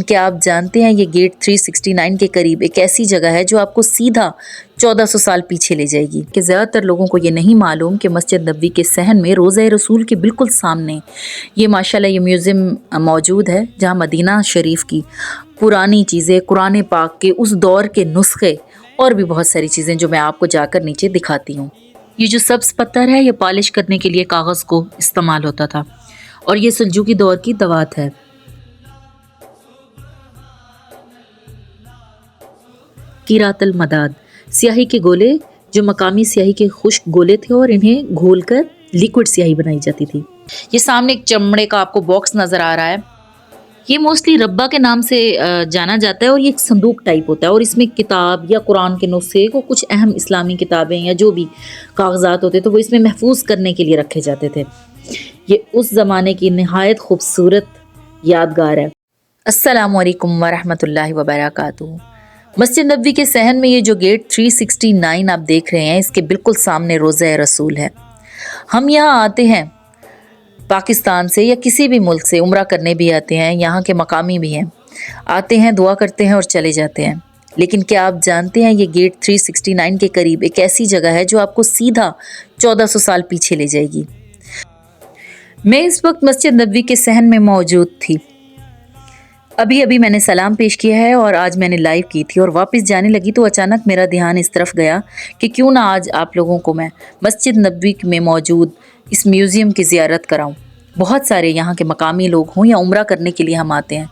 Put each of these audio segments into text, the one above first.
کیا آپ جانتے ہیں یہ گیٹ 369 کے قریب ایک ایسی جگہ ہے جو آپ کو سیدھا 1400 سال پیچھے لے جائے گی کہ زیادہ تر لوگوں کو یہ نہیں معلوم کہ مسجد نبوی کے صحن میں روضہ رسول کے بالکل سامنے یہ ماشاءاللہ یہ میوزیم موجود ہے، جہاں مدینہ شریف کی پرانی چیزیں، قرآن پاک کے اس دور کے نسخے اور بھی بہت ساری چیزیں جو میں آپ کو جا کر نیچے دکھاتی ہوں۔ یہ جو سبز پتھر ہے یہ پالش کرنے کے لیے کاغذ کو استعمال ہوتا تھا، اور یہ سلجوقی دور کی دوات ہے۔ قیرات المداد، سیاہی کے گولے جو مقامی سیاہی کے خشک گولے تھے اور انہیں گھول کر لیکوڈ سیاہی بنائی جاتی تھی۔ یہ سامنے ایک چمڑے کا آپ کو باکس نظر آ رہا ہے، یہ موسٹلی ربا کے نام سے جانا جاتا ہے، اور یہ ایک صندوق ٹائپ ہوتا ہے، اور اس میں کتاب یا قرآن کے نسخے کو کچھ اہم اسلامی کتابیں یا جو بھی کاغذات ہوتے تو وہ اس میں محفوظ کرنے کے لیے رکھے جاتے تھے۔ یہ اس زمانے کی نہایت خوبصورت یادگار ہے۔ السلام علیکم ورحمۃ اللہ وبرکاتہ۔ مسجد نبوی کے صحن میں یہ جو گیٹ 369 آپ دیکھ رہے ہیں، اس کے بالکل سامنے روضہ رسول ہے۔ ہم یہاں آتے ہیں پاکستان سے یا کسی بھی ملک سے، عمرہ کرنے بھی آتے ہیں، یہاں کے مقامی بھی ہیں، آتے ہیں، دعا کرتے ہیں اور چلے جاتے ہیں۔ لیکن کیا آپ جانتے ہیں یہ گیٹ 369 کے قریب ایک ایسی جگہ ہے جو آپ کو سیدھا 1400 سال پیچھے لے جائے گی۔ میں اس وقت مسجد نبوی کے صحن میں موجود تھی، ابھی میں نے سلام پیش کیا ہے اور آج میں نے لائیو کی تھی، اور واپس جانے لگی تو اچانک میرا دھیان اس طرف گیا کہ کیوں نہ آج آپ لوگوں کو میں مسجد نبوی میں موجود اس میوزیم کی زیارت کراؤں۔ بہت سارے یہاں کے مقامی لوگ ہوں یا عمرہ کرنے کے لیے ہم آتے ہیں،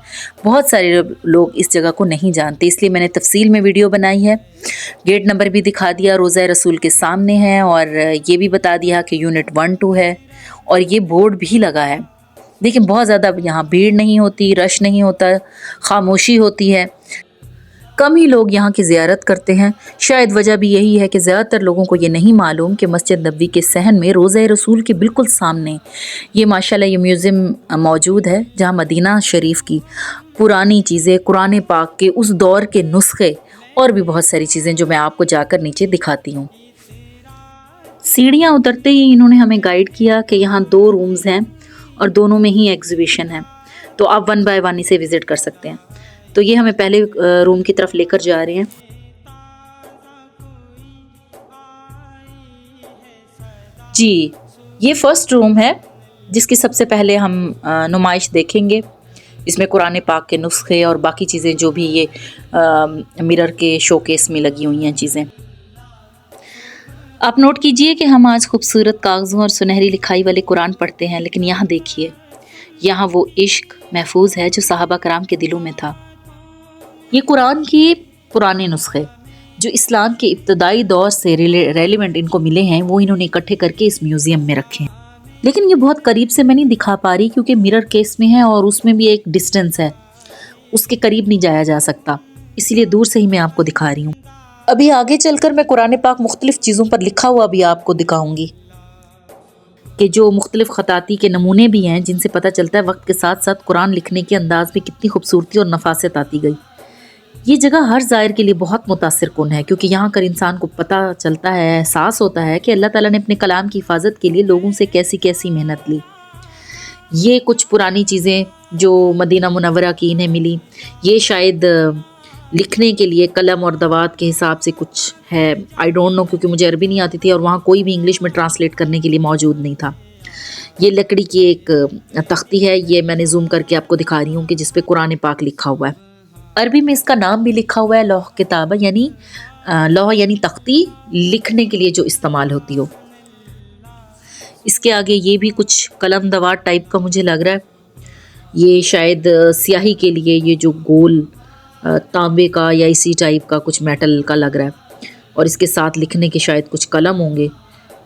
بہت سارے لوگ اس جگہ کو نہیں جانتے، اس لیے میں نے تفصیل میں ویڈیو بنائی ہے۔ گیٹ نمبر بھی دکھا دیا، روضہ رسول کے سامنے ہے، اور یہ بھی بتا دیا کہ یونٹ 1-2 ہے، اور یہ بورڈ بھی لگا ہے۔ دیکھیں بہت زیادہ یہاں بھیڑ نہیں ہوتی، رش نہیں ہوتا، خاموشی ہوتی ہے، کم ہی لوگ یہاں کی زیارت کرتے ہیں۔ شاید وجہ بھی یہی ہے کہ زیادہ تر لوگوں کو یہ نہیں معلوم کہ مسجد نبوی کے صحن میں روضہ رسول کے بالکل سامنے یہ ماشاءاللہ یہ میوزیم موجود ہے، جہاں مدینہ شریف کی پرانی چیزیں، قرآن پاک کے اس دور کے نسخے اور بھی بہت ساری چیزیں جو میں آپ کو جا کر نیچے دکھاتی ہوں۔ سیڑھیاں اترتے ہی انہوں نے ہمیں گائیڈ کیا کہ یہاں 2 رومز ہیں اور دونوں میں ہی ایگزیبیشن ہے، تو آپ 1 بائی 1 اسے وزٹ کر سکتے ہیں۔ تو یہ ہمیں پہلے روم کی طرف لے کر جا رہے ہیں۔ جی یہ فرسٹ روم ہے جس کی سب سے پہلے ہم نمائش دیکھیں گے۔ اس میں قرآن پاک کے نسخے اور باقی چیزیں جو بھی یہ مرر کے شوکیس میں لگی ہوئی ہیں چیزیں۔ آپ نوٹ کیجئے کہ ہم آج خوبصورت کاغذوں اور سنہری لکھائی والے قرآن پڑھتے ہیں، لیکن یہاں دیکھیے، یہاں وہ عشق محفوظ ہے جو صحابہ کرام کے دلوں میں تھا۔ یہ قرآن کے پرانے نسخے جو اسلام کے ابتدائی دور سے ریلیونٹ ان کو ملے ہیں، وہ انہوں نے اکٹھے کر کے اس میوزیم میں رکھے ہیں۔ لیکن یہ بہت قریب سے میں نہیں دکھا پا رہی کیونکہ مرر کیس میں ہے اور اس میں بھی ایک ڈسٹنس ہے، اس کے قریب نہیں جایا جا سکتا، اسی لیے دور سے ہی میں آپ کو دکھا رہی ہوں۔ ابھی آگے چل کر میں قرآن پاک مختلف چیزوں پر لکھا ہوا بھی آپ کو دکھاؤں گی، کہ جو مختلف خطاطی کے نمونے بھی ہیں جن سے پتہ چلتا ہے وقت کے ساتھ ساتھ قرآن لکھنے کے انداز میں کتنی خوبصورتی اور نفاست آتی گئی۔ یہ جگہ ہر زائر کے لیے بہت متاثر کن ہے، کیونکہ یہاں کر انسان کو پتہ چلتا ہے، احساس ہوتا ہے کہ اللہ تعالیٰ نے اپنے کلام کی حفاظت کے لیے لوگوں سے کیسی کیسی محنت لی۔ یہ کچھ پرانی چیزیں جو مدینہ منورہ کی انہیں ملی، یہ شاید لکھنے کے لیے قلم اور دوات کے حساب سے کچھ ہے، آئی ڈونٹ نو، کیونکہ مجھے عربی نہیں آتی تھی اور وہاں کوئی بھی انگلش میں ٹرانسلیٹ کرنے کے لیے موجود نہیں تھا۔ یہ لکڑی کی ایک تختی ہے، یہ میں نے زوم کر کے آپ کو دکھا رہی ہوں کہ جس پہ قرآن پاک لکھا ہوا ہے۔ عربی میں اس کا نام بھی لکھا ہوا ہے لوح کتابہ، یعنی لوح یعنی تختی، لکھنے کے لیے جو استعمال ہوتی ہو۔ اس کے آگے یہ بھی کچھ قلم دوات ٹائپ کا مجھے لگ رہا ہے، یہ شاید سیاہی کے لیے یہ جو گول تانبے کا یا اسی ٹائپ کا کچھ میٹل کا لگ رہا ہے، اور اس کے ساتھ لکھنے کے شاید کچھ قلم ہوں گے،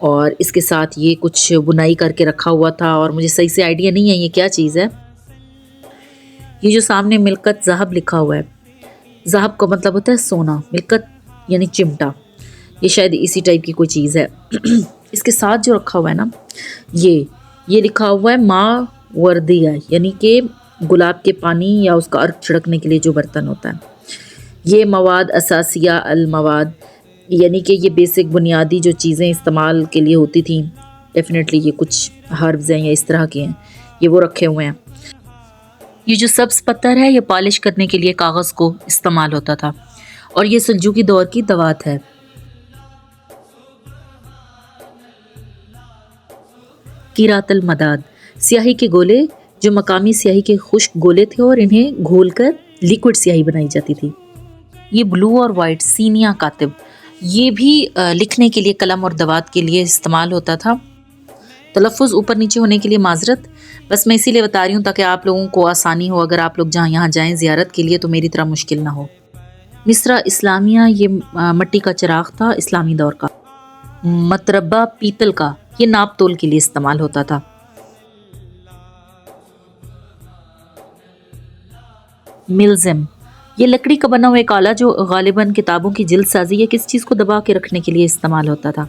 اور اس کے ساتھ یہ کچھ بنائی کر کے رکھا ہوا تھا، اور مجھے صحیح سے آئیڈیا نہیں ہے یہ کیا چیز ہے۔ یہ جو سامنے ملکت ذہب لکھا ہوا ہے، ذہب کا مطلب ہوتا ہے سونا، ملکت یعنی چمٹا، یہ شاید اسی ٹائپ کی کوئی چیز ہے۔ اس کے ساتھ جو رکھا ہوا ہے نا، یہ لکھا ہوا ہے ماء وردیہ، یعنی کہ گلاب کے پانی یا اس کا عرق چھڑکنے کے لیے جو برتن ہوتا ہے۔ یہ مواد اساسیہ المواد، یعنی کہ یہ بیسک بنیادی جو چیزیں استعمال کے لیے ہوتی تھیں، ڈیفینیٹلی یہ کچھ ہربز ہیں یا اس طرح کے ہیں، یہ وہ رکھے ہوئے ہیں۔ یہ جو سبز پتھر ہے یہ پالش کرنے کے لیے کاغذ کو استعمال ہوتا تھا، اور یہ سلجوقی دور کی دوات ہے۔ قیرات المداد، سیاہی کے گولے جو مقامی سیاہی کے خشک گولے تھے اور انہیں گھول کر لیکوڈ سیاہی بنائی جاتی تھی۔ یہ بلو اور وائٹ سینیا کاتب، یہ بھی لکھنے کے لیے قلم اور دوات کے لیے استعمال ہوتا تھا۔ تلفظ اوپر نیچے ہونے کے لیے معذرت، بس میں اسی لیے بتا رہی ہوں تاکہ آپ لوگوں کو آسانی ہو، اگر آپ لوگ جہاں یہاں جائیں زیارت کے لیے تو میری طرح مشکل نہ ہو۔ مصرع اسلامیہ، یہ مٹی کا چراغ تھا اسلامی دور کا۔ متربہ پیتل کا، یہ ناپ تول کے لیے استعمال ہوتا تھا۔ ملزم، یہ لکڑی کا بنا ہوا ایک آلہ جو غالباً کتابوں کی جلد سازی یا کسی چیز کو دبا کے رکھنے کے لیے استعمال ہوتا تھا۔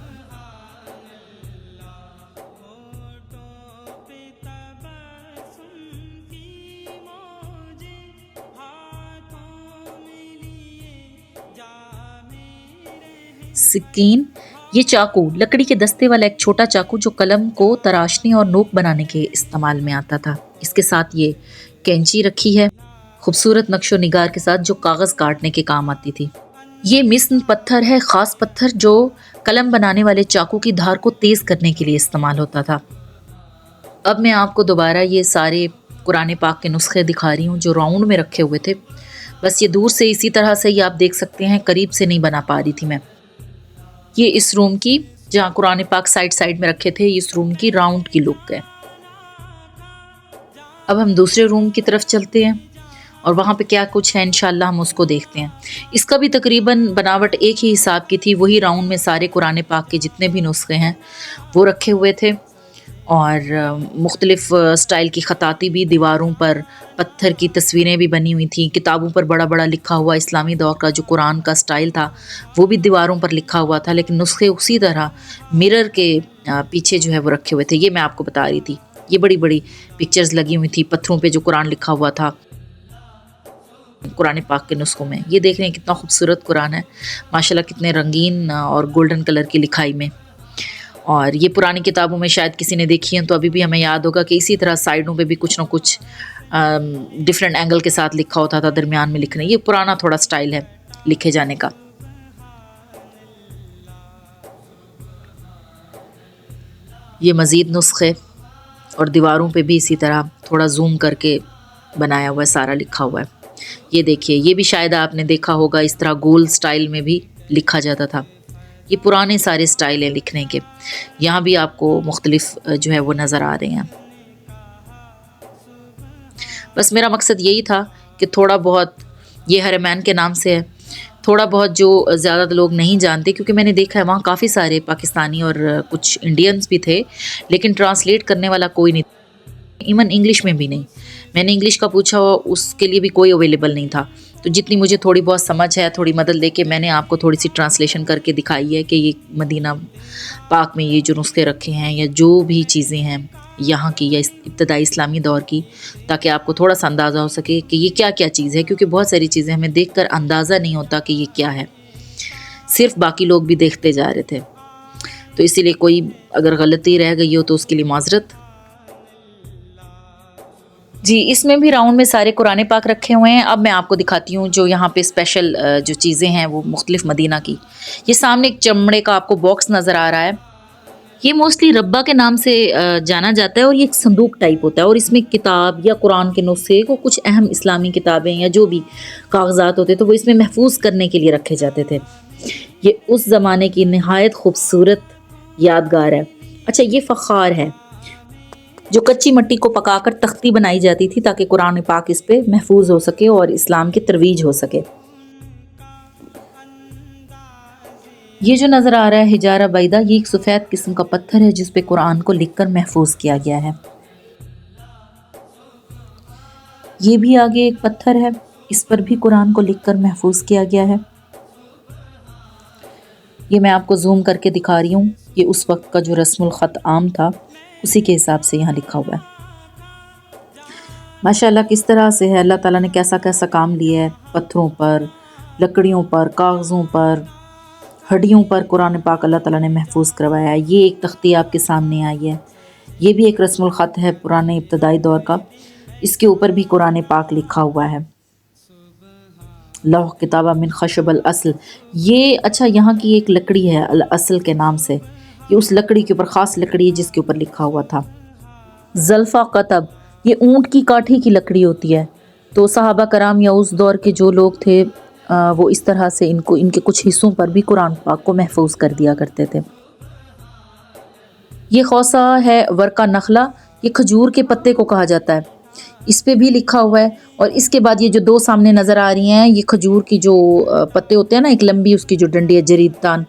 سکین، یہ چاقو، لکڑی کے دستے والا ایک چھوٹا چاقو جو قلم کو تراشنے اور نوک بنانے کے استعمال میں آتا تھا۔ اس کے ساتھ یہ کینچی رکھی ہے، خوبصورت نقش و نگار کے ساتھ، جو کاغذ کاٹنے کے کام آتی تھی۔ یہ مسن پتھر ہے، خاص پتھر جو قلم بنانے والے چاقو کی دھار کو تیز کرنے کے لیے استعمال ہوتا تھا۔ اب میں آپ کو دوبارہ یہ سارے قرآن پاک کے نسخے دکھا رہی ہوں جو راؤنڈ میں رکھے ہوئے تھے، بس یہ دور سے اسی طرح سے ہی آپ دیکھ سکتے ہیں، قریب سے نہیں بنا پا رہی تھی میں۔ یہ اس روم کی، جہاں قرآن پاک سائڈ میں رکھے تھے، اس روم کی راؤنڈ کی لک ہے۔ اب ہم دوسرے روم کی طرف چلتے ہیں اور وہاں پہ کیا کچھ ہے انشاءاللہ ہم اس کو دیکھتے ہیں۔ اس کا بھی تقریباً بناوٹ ایک ہی حساب کی تھی، وہی راؤنڈ میں سارے قرآن پاک کے جتنے بھی نسخے ہیں وہ رکھے ہوئے تھے، اور مختلف سٹائل کی خطاطی بھی، دیواروں پر پتھر کی تصویریں بھی بنی ہوئی تھیں، کتابوں پر بڑا بڑا لکھا ہوا اسلامی دور کا جو قرآن کا سٹائل تھا وہ بھی دیواروں پر لکھا ہوا تھا، لیکن نسخے اسی طرح مرر کے پیچھے جو ہے وہ رکھے ہوئے تھے۔ یہ میں آپ کو بتا رہی تھی، یہ بڑی بڑی پکچرز لگی ہوئی تھی پتھروں پہ جو قرآن لکھا ہوا تھا قرآن پاک کے نسخوں میں۔ یہ دیکھ رہے ہیں کتنا خوبصورت قرآن ہے ماشاءاللہ، کتنے رنگین اور گولڈن کلر کی لکھائی میں۔ اور یہ پرانی کتابوں میں شاید کسی نے دیکھی ہیں تو ابھی بھی ہمیں یاد ہوگا کہ اسی طرح سائڈوں پہ بھی کچھ نہ کچھ ڈیفرنٹ اینگل کے ساتھ لکھا ہوتا تھا، درمیان میں لکھنا۔ یہ پرانا تھوڑا سٹائل ہے لکھے جانے کا۔ یہ مزید نسخے اور دیواروں پہ بھی اسی طرح تھوڑا زوم کر کے بنایا ہوا ہے، سارا لکھا ہوا ہے۔ یہ دیکھیے، یہ بھی شاید آپ نے دیکھا ہوگا، اس طرح گول سٹائل میں بھی لکھا جاتا تھا۔ یہ پرانے سارے سٹائل ہیں لکھنے کے، یہاں بھی آپ کو مختلف جو ہے وہ نظر آ رہے ہیں۔ بس میرا مقصد یہی تھا کہ تھوڑا بہت، یہ حرمین کے نام سے ہے، تھوڑا بہت جو زیادہ لوگ نہیں جانتے، کیونکہ میں نے دیکھا ہے وہاں کافی سارے پاکستانی اور کچھ انڈینز بھی تھے، لیکن ٹرانسلیٹ کرنے والا کوئی نہیں، ایون انگلش میں بھی نہیں۔ میں نے انگلش کا پوچھا، اس کے لیے بھی کوئی اویلیبل نہیں تھا۔ تو جتنی مجھے تھوڑی بہت سمجھ ہے، تھوڑی مدد لے کے میں نے آپ کو تھوڑی سی ٹرانسلیشن کر کے دکھائی ہے کہ یہ مدینہ پاک میں یہ جو نسخے رکھے ہیں یا جو بھی چیزیں ہیں یہاں کی یا ابتدائی اسلامی دور کی، تاکہ آپ کو تھوڑا سا اندازہ ہو سکے کہ یہ کیا کیا چیز ہے، کیونکہ بہت ساری چیزیں ہمیں دیکھ کر اندازہ نہیں ہوتا کہ یہ کیا ہے، صرف باقی لوگ بھی دیکھتے جا رہے تھے۔ تو اسی لیے کوئی اگر غلطی رہ گئی ہو تو اس کے لیے معذرت۔ جی، اس میں بھی راؤنڈ میں سارے قرآن پاک رکھے ہوئے ہیں۔ اب میں آپ کو دکھاتی ہوں جو یہاں پہ اسپیشل جو چیزیں ہیں وہ مختلف مدینہ کی۔ یہ سامنے ایک چمڑے کا آپ کو باکس نظر آ رہا ہے، یہ موسٹلی ربا کے نام سے جانا جاتا ہے، اور یہ ایک صندوق ٹائپ ہوتا ہے، اور اس میں کتاب یا قرآن کے نسخے کو، کچھ اہم اسلامی کتابیں یا جو بھی کاغذات ہوتے تو وہ اس میں محفوظ کرنے کے لیے رکھے جاتے تھے۔ یہ اس زمانے کی نہایت خوبصورت یادگار ہے۔ اچھا، یہ فخار ہے جو کچی مٹی کو پکا کر تختی بنائی جاتی تھی تاکہ قرآن پاک اس پہ محفوظ ہو سکے اور اسلام کی ترویج ہو سکے۔ یہ جو نظر آ رہا ہے حجارہ بیضہ، یہ ایک سفید قسم کا پتھر ہے جس پہ قرآن کو لکھ کر محفوظ کیا گیا ہے۔ یہ بھی آگے ایک پتھر ہے، اس پر بھی قرآن کو لکھ کر محفوظ کیا گیا ہے۔ یہ میں آپ کو زوم کر کے دکھا رہی ہوں، یہ اس وقت کا جو رسم الخط عام تھا اسی کے حساب سے یہاں لکھا ہوا ہے۔ ماشاءاللہ کس طرح سے ہے، اللہ تعالیٰ نے کیسا کیسا کام لیا ہے، پتھروں پر، لکڑیوں پر، کاغذوں پر، ہڈیوں پر قرآن پاک اللہ تعالیٰ نے محفوظ کروایا ہے۔ یہ ایک تختی آپ کے سامنے آئی ہے، یہ بھی ایک رسم الخط ہے پرانے ابتدائی دور کا، اس کے اوپر بھی قرآن پاک لکھا ہوا ہے، لوح کتابہ من خشب الاصل۔ یہ اچھا یہاں کی ایک لکڑی ہے الاصل کے نام سے، یہ اس لکڑی کے اوپر خاص لکڑی ہے جس کے اوپر لکھا ہوا تھا۔ زلفا قطب، یہ اونٹ کی کاٹھی کی لکڑی ہوتی ہے، تو صحابہ کرام یا اس دور کے جو لوگ تھے وہ اس طرح سے ان کے کچھ حصوں پر بھی قرآن پاک کو محفوظ کر دیا کرتے تھے۔ یہ خوصہ ہے ورقہ نخلہ، یہ کھجور کے پتے کو کہا جاتا ہے، اس پہ بھی لکھا ہوا ہے۔ اور اس کے بعد یہ جو دو سامنے نظر آ رہی ہیں، یہ کھجور کی جو پتے ہوتے ہیں نا، ایک لمبی اس کی جو ڈنڈی ہے جرید تان،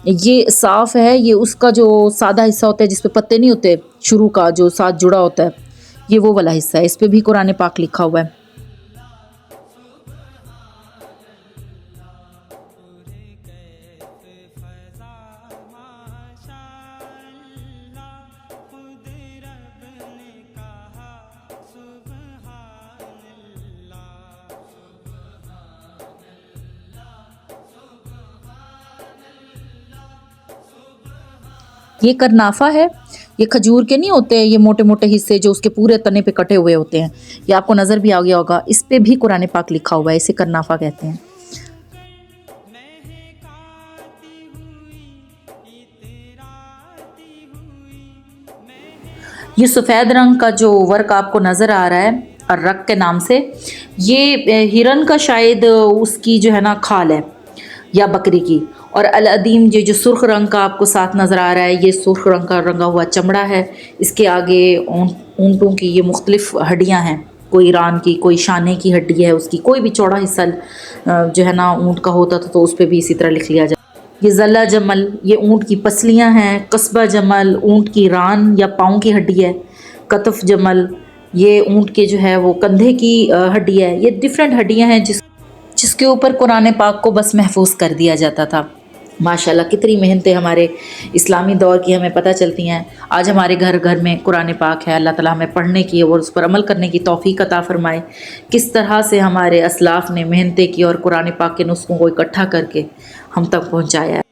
یہ صاف ہے، یہ اس کا جو سادہ حصہ ہوتا ہے جس پہ پتے نہیں ہوتے، شروع کا جو ساتھ جڑا ہوتا ہے، یہ وہ والا حصہ ہے، اس پہ بھی قرآن پاک لکھا ہوا ہے۔ یہ کرنافہ ہے، یہ کھجور کے نہیں ہوتے یہ موٹے موٹے حصے جو اس کے پورے تنے پہ کٹے ہوئے ہوتے ہیں، یہ آپ کو نظر بھی آ گیا ہوگا، اس پہ بھی قرآن پاک لکھا ہوا ہے، اسے کرنافہ کہتے ہیں۔ یہ سفید رنگ کا جو ورق آپ کو نظر آ رہا ہے الرق کے نام سے، یہ ہرن کا شاید اس کی جو ہے نا کھال ہے یا بکری کی، اور العدیم جو سرخ رنگ کا آپ کو ساتھ نظر آ رہا ہے، یہ سرخ رنگ کا رنگا ہوا چمڑا ہے، اس کے آگے اونٹوں کی یہ مختلف ہڈیاں ہیں، کوئی ران کی، کوئی شانے کی ہڈی ہے اس کی، کوئی بھی چوڑا حصہ جو ہے نا اونٹ کا ہوتا تھا تو اس پہ بھی اسی طرح لکھ لیا جائے۔ یہ ذلہ جمل، یہ اونٹ کی پسلیاں ہیں، قصبہ جمل اونٹ کی ران یا پاؤں کی ہڈی ہے، کتف جمل یہ اونٹ کے جو ہے وہ کندھے کی ہڈی ہے، یہ ڈیفرنٹ ہڈیاں ہیں جس کے اوپر قرآن پاک کو بس محفوظ کر دیا جاتا تھا۔ ماشاءاللہ کتنی محنتیں ہمارے اسلامی دور کی ہمیں پتہ چلتی ہیں۔ آج ہمارے گھر گھر میں قرآن پاک ہے، اللہ تعالیٰ ہمیں پڑھنے کی اور اس پر عمل کرنے کی توفیق عطا فرمائے۔ کس طرح سے ہمارے اسلاف نے محنتیں کی اور قرآن پاک کے نسخوں کو اکٹھا کر کے ہم تک پہنچایا ہے۔